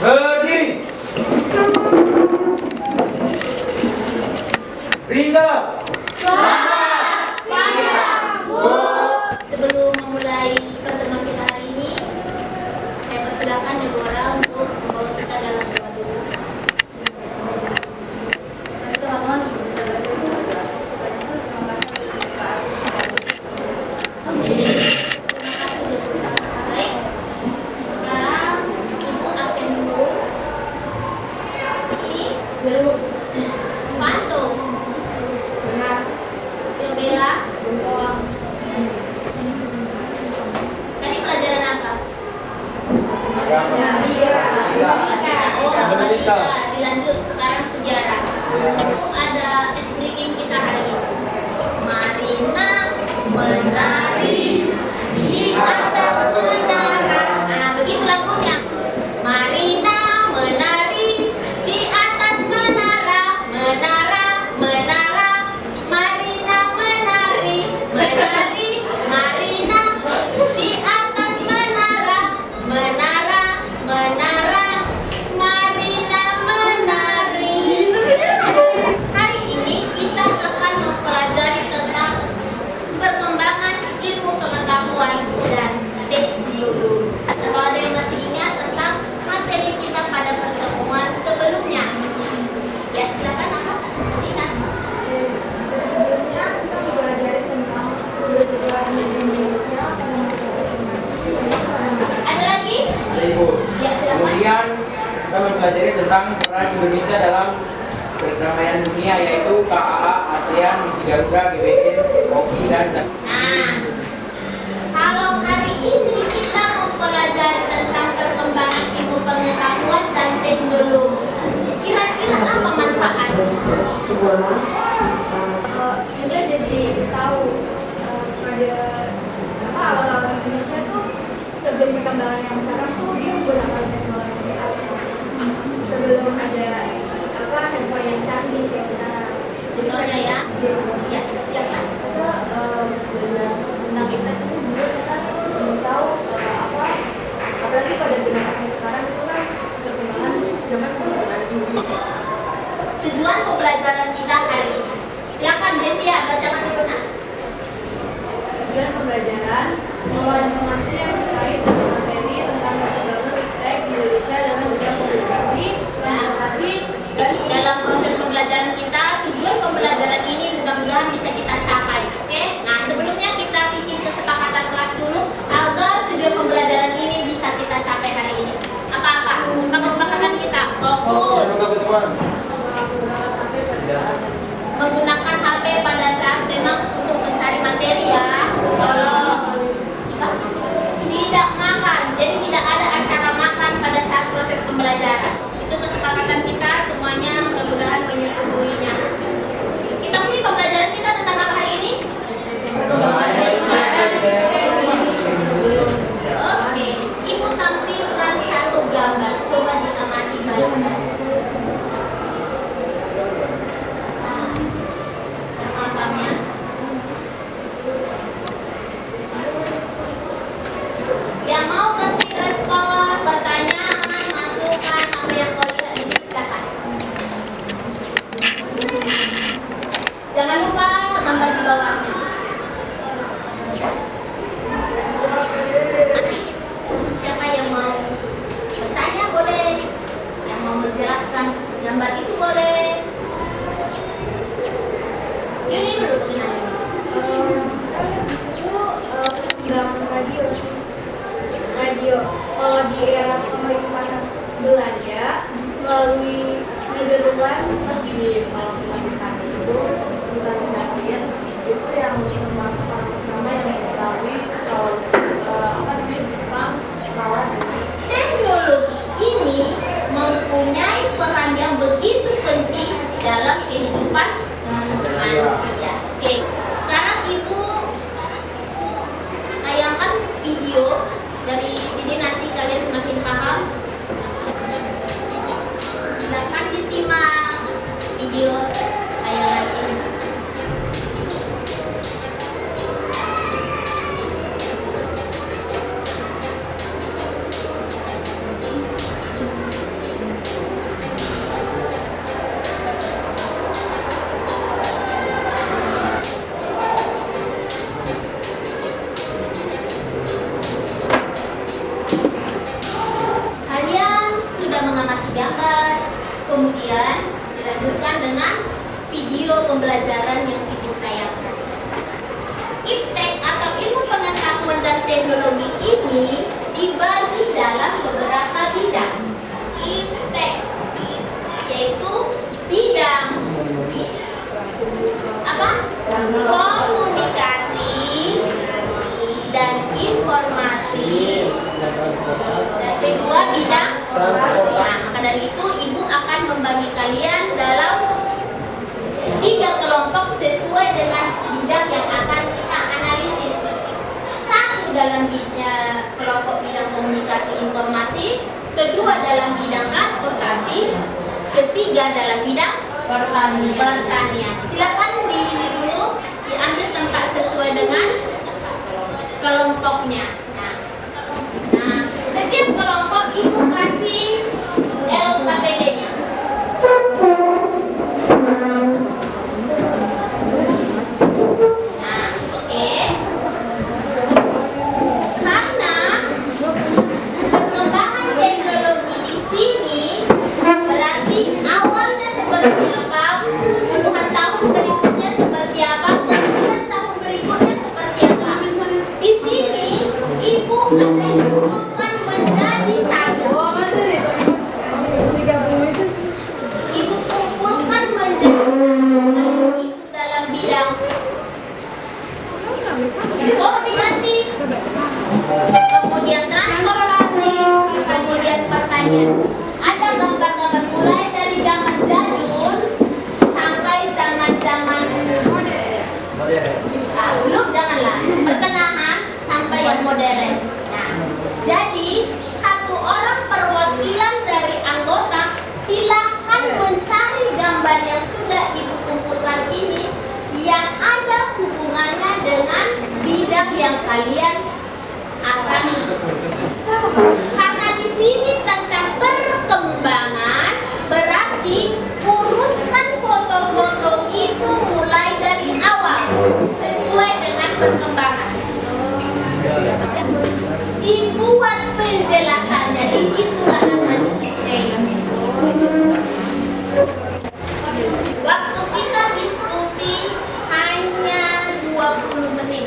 Berdiri. Riza. Selamat siang, Bu. Sebelum memulai pertemuan kita hari ini, saya persilakan Deborah untuk membawa kita dalam doa dulu. Teman-teman, sebelum kita belajar Tuhan Yesus, terima kasih atas Amin. Terima kasih Deborah. Baik. Sekarang Ibu absen dulu. Ini dulu. Panto. Benar. Bella. Bohong. Tadi pelajaran apa? Dilanjut sekarang sejarah. Itu ada speaking kita hari ini. Marina menari di atas menara. Nah, begitu lagunya. Marina menari di atas menara, menara, menara. Marina menari, menari. Marina di atas menara, menara, menara. Marina menari. Hari ini kita akan mempelajari tentang perkembangan ilmu pengetahuan dan teknologi. Kalau ada yang masih ingat tentang materi kita pada pertemuan sebelumnya, ya silakan apa? Masih ingat? Sebelumnya kita mempelajari tentang keberadaan Indonesia. Ada lagi? Ada Ibu. Ya silakan. Kemudian kita mempelajari tentang peran Indonesia dalam perdamaian dunia, yaitu KAA, ASEAN, Misi Garuda, GBN, OKI, dan Nah, kalau hari ini kita mempelajari tentang perkembangan ilmu pengetahuan dan teknologi, kira-kira apa manfaatnya? Kita jadi tahu pada awal-awal Indonesia tuh sebelum perkembangan yang sekarang tuh dia menggunakan teknologi apa? Sebelum ada handphone yang canggih kayak sekarang. Contohnya ya, ya silakan. Tentang internet itu dulu kita belum tahu apalagi pada generasi sekarang itu kan perkembangan zaman sebelum maju. Tujuan pembelajaran kita hari ini. Silakan Desia bacakan dulu. Tujuan pembelajaran mengolah informasi yang terkait dengan materi tentang perkembangan iptek di Indonesia dalam bidang komunikasi, transportasi, dan Dalam proses pembelajaran kita, tujuan pembelajaran ini mudah-mudahan bisa kita capai. Oke? Nah, sebelumnya kita bikin kesepakatan kelas dulu agar tujuan pembelajaran ini bisa kita capai hari ini. Apa-apa? Apa kesepakatan kita? Fokus. Menggunakan HP pada saat memang untuk mencari materi ya. Kalau tidak makan, jadi tidak ada acara makan pada saat proses pembelajaran. Itu kesepakatan kita semuanya, mudah-mudahan menyetujuinya. Kita punya pembelajaran kita tentang apa hari ini? Oke, Ibu tampilkan satu gambar. Coba diamati baik-baik. Gambarnya. Yang mau kasih respon, pertanyaan, masukan, apa yang kau lihat di sini silakan. Jangan lupa gambar di bawahnya. Siapa yang mau bertanya boleh, yang mau menjelaskan gambar itu boleh. Ini dulu gimana? saya lihat di situ perkembangan radio sih. Radio kalau di era pemerintahan Belanda melalui Nederlands di kalau pemerintahan itu Sultan Syahrir itu yang termasuk orang pertama yang mengetahui soal Jepang lawan Teknologi ini mempunyai peran yang begitu penting dalam kehidupan manusia. Oke, sekarang Ibu tayangkan video dari sini, nanti kalian semakin paham. Silakan disimak video tayangan ini. dibagi dalam beberapa bidang. Iptek yaitu bidang apa? Komunikasi dan informasi. Dan kedua bidang transportasi. Nah, maka dari itu ibu akan membagi kalian dalam 3 kelompok sesuai dengan bidang yang akan kita analisis. Satu dalam kelompok bidang komunikasi informasi, kedua dalam bidang transportasi, ketiga dalam bidang pertanian. Silakan diri dulu diambil tempat sesuai dengan kelompoknya. Nah, setiap kelompok ibu kasih LKPD-nya. Nah, oke. Karena perkembangan teknologi di sini berarti awalnya seperti apa, puluhan tahun berikutnya seperti apa, kemudian tahun berikutnya seperti apa. Di sini ibu akan kumpulkan menjadi satu. Ibu kumpulkan menjadi satu, itu dalam bidang komunikasi, kemudian transportasi, kemudian pertanian. Ada gambar-gambar mulai dari zaman jadul sampai zaman belum, janganlah, pertengahan sampai yang modern. Nah, jadi satu orang perwakilan dari anggota silahkan mencari gambar yang sudah ibu kumpulkan ini yang ada hubungannya dengan bidang yang kalian akan. Karena di sini tentang perkembangan, berarti urutan foto-foto itu mulai dari awal sesuai dengan perkembangan. Dibuat penjelasannya, disitulah analisisnya. Waktu kita diskusi hanya 20 menit.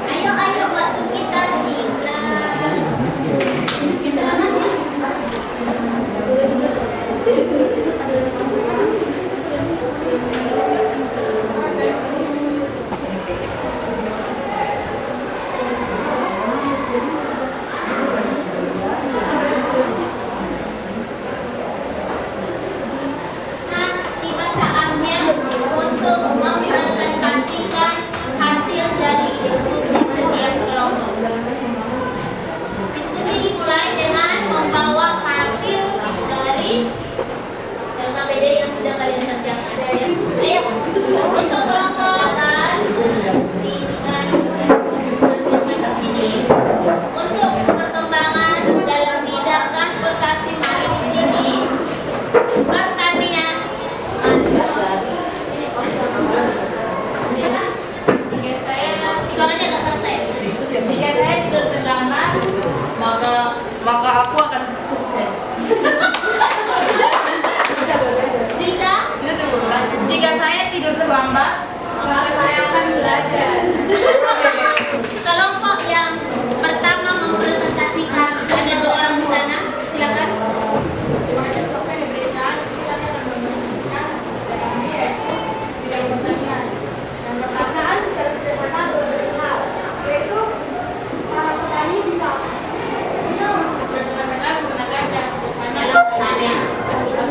Ayo waktu kita tiba saatnya untuk mempresentasikan hasil dari diskusi setiap kelompok. Diskusi dimulai dengan membawa hasil dari LKPD yang sudah kalian kerjakan. Ayo, untuk kelompok di sini. Untuk perkembangan dalam bidang transportasi marin di sini, pertanian. Suaranya nggak terasa ya? Jika saya tidur terlambat, maka aku akan sukses. Jika saya tidur terlambat, maka saya akan belajar. Kelompok yang pertama mempresentasikan, ada 2 orang di sana, silakan.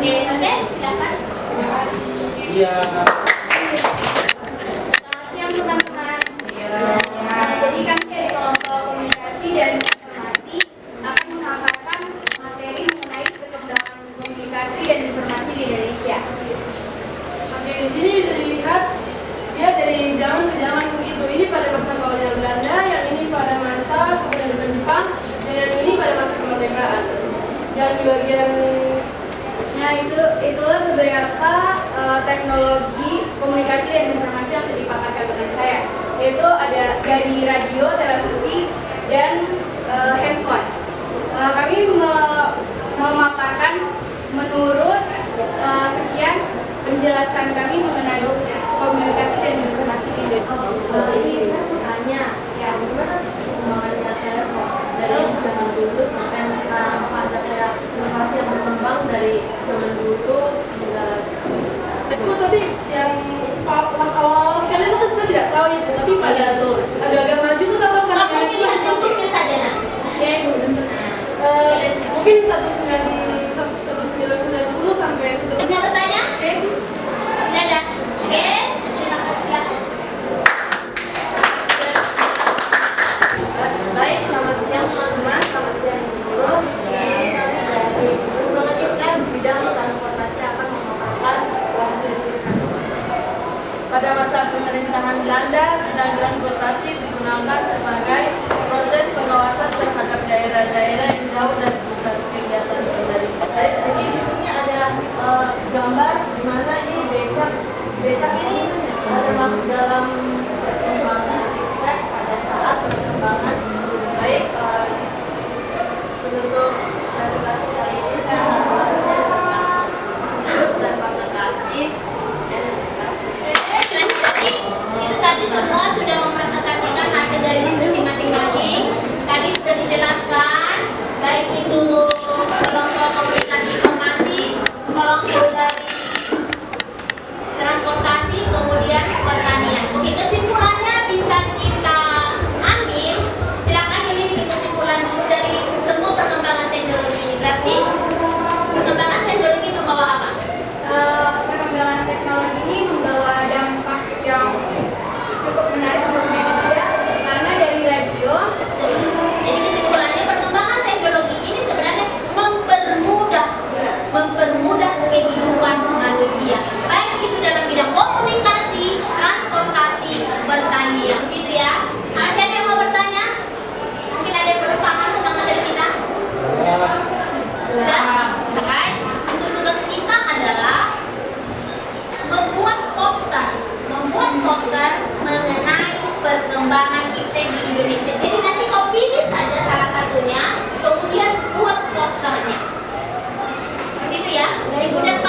Oke, silakan. Iya. Nah, itulah beberapa teknologi komunikasi dan informasi yang sudah dipaparkan dengan saya, yaitu ada dari radio, televisi, dan handphone. Kami memaparkan menurut sekian penjelasan kami mengenai komunikasi dan informasi di Indonesia. Ini saya mau tanya, ya gimana perkembangannya telepon dari zaman dulu sampai sekarang? Apa ada kayak inovasi yang berkembang dari zaman dulu hingga Itu tadi yang pas awal sekali itu saya tidak tahu itu, tapi pada agak-agak maju tuh satu Kalau mungkin lihat bentuknya saja nak. ya itu mungkin 1990 sampai Bisa bertanya? Tidak ada. Oke. baik, selamat siang teman-teman, selamat siang guru. Dari perkembangan IPM bidang transportasi akan memaparkan hasil riset. Pada masa pemerintahan Belanda, bidang transportasi digunakan sebagai proses pengawasan terhadap daerah-daerah yang jauh dari pusat kegiatan pemerintah. Baik, jadi di sini ada gambar di mana ini becak ini termasuk dalam perkembangan IPM pada saat perkembangan. Baik, untuk presentasi kali ini saya akan melakukan tentang bentuk dan implementasi administrasi. Itu tadi semua sudah mempresentasikan hasil dari diskusi masing-masing. Tadi sudah dijelaskan, baik itu kelompok komunikasi informasi, kelompok dari transportasi, kemudian pertanian. Oke, kesimpulannya bisa kita ambil. Silakan ini bikin kesimpulan dulu dari semua perkembangan teknologi ini. Berarti perkembangan teknologi membawa apa? Perkembangan teknologi ini membawa dampak yang cukup menarik untuk Indonesia karena dari radio. Jadi kesimpulannya perkembangan teknologi ini sebenarnya mempermudah kehidupan manusia, baik itu dalam bidang komunikasi, transportasi, pertanian, gitu ya. Siapa yang mau bertanya? Mungkin ada yang belum paham tentang materi kita? Sudah? Baik. Untuk tugas kita adalah membuat poster mengenai perkembangan IT di Indonesia. Jadi nanti kau pilih saja salah satunya, kemudian buat posternya. Seperti itu ya. Minggu depan